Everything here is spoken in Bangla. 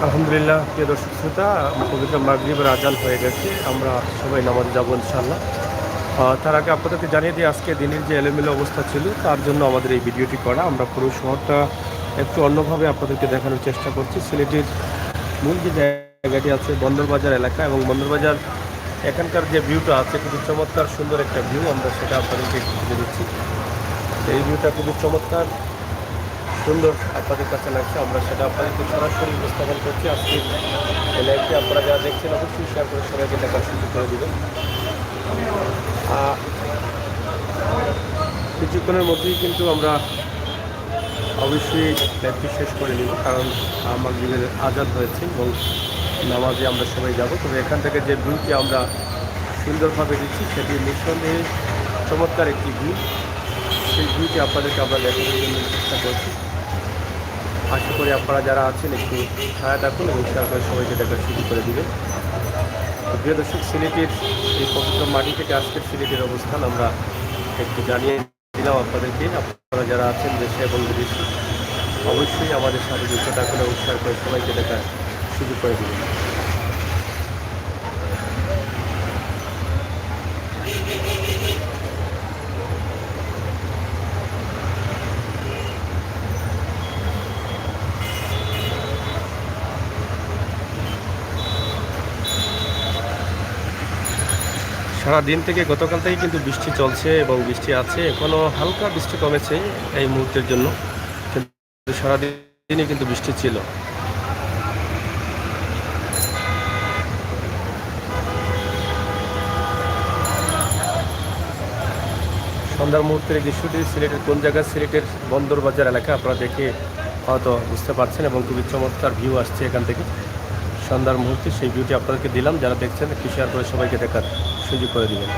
আলহামদুলিল্লাহ, প্রিয় দর্শক শ্রোতা, পবিত্র মাগরিবের আজান হয়ে গেছে। আমরা সবাই নামাজে যাবো ইনশাআল্লাহ। তার আগে আপনাদেরকে জানিয়ে দিই, আজকে দিনের যে এলোমেলো অবস্থা ছিল তার জন্য আমাদের এই ভিডিওটি করা। আমরা পুরো শহরটা একটু অন্যভাবে আপনাদেরকে দেখানোর চেষ্টা করছি। সিলেটের মূল যে জায়গাটি আছে বন্দরবাজার এলাকা, এবং বন্দরবাজার এখানকার যে ভিউটা আছে খুবই চমৎকার সুন্দর একটা ভিউ, আমরা সেটা আপনাদেরকে তুলে দিচ্ছি। এই ভিউটা খুবই চমৎকার সুন্দর আপনাদের কাছে লাগছে, আমরা সেটা আপনাদেরকে সরাসরি উপস্থাপন করছি। আজকে এই লাইভটি আপনারা যারা দেখছেন অবশ্যই শেয়ার করে সবাইকে দেখার সুযোগ করে দেবেন। কিছুক্ষণের মধ্যেই কিন্তু আমরা অবশ্যই লাইভটি শেষ করে নিব, কারণ মাগরিবের আজান হয়েছে এবং নামাজে আমরা সবাই যাব। তবে এখান থেকে যে ভিউটি আমরা সুন্দরভাবে দিচ্ছি সেটি নিঃসন্দেহে চমৎকার একটি ভিউ। সেই ভিউটি আপনাদেরকে আমরা দেখানোর জন্য চেষ্টা করছি। আশা করি আপনারা যারা আছেন একটু সহায়তা করুন এবং শেয়ার করে সবাইকে দেখার সুযোগ করে দেবেন। প্রিয় দর্শক, সিলেটের এই পবিত্র মাটি থেকে আজকের সিলেটের অবস্থান আমরা একটু জানিয়ে দিলাম আপনাদেরকে। আপনারা যারা আছেন দেশে এবং বিদেশে অবশ্যই আমাদের সাথে যুক্ত থাকুন এবং শেয়ার করে সবাইকে দেখার সুযোগ করে দেবেন। সারাদিন থেকে গতকাল থেকে কিন্তু বৃষ্টি চলছে এবং বৃষ্টি আছে, এখনও হালকা বৃষ্টি কমেছে এই মুহূর্তের জন্য, কিন্তু সারাদিনই কিন্তু বৃষ্টি ছিল। সন্ধ্যার মুহূর্তের এই দৃশ্যটি সিলেটের কোন জায়গায়, সিলেটের বন্দরবাজার এলাকা আপনারা দেখে হয়তো বুঝতে পারছেন, এবং খুবই চমৎকার ভিউ আসছে এখান থেকে সন্ধ্যার মুহূর্তে। সেই ভিউটি আপনাদেরকে দিলাম, যারা দেখছেন একটু শেয়ার করে সবাইকে দেখার সুযোগ করে দিবেন।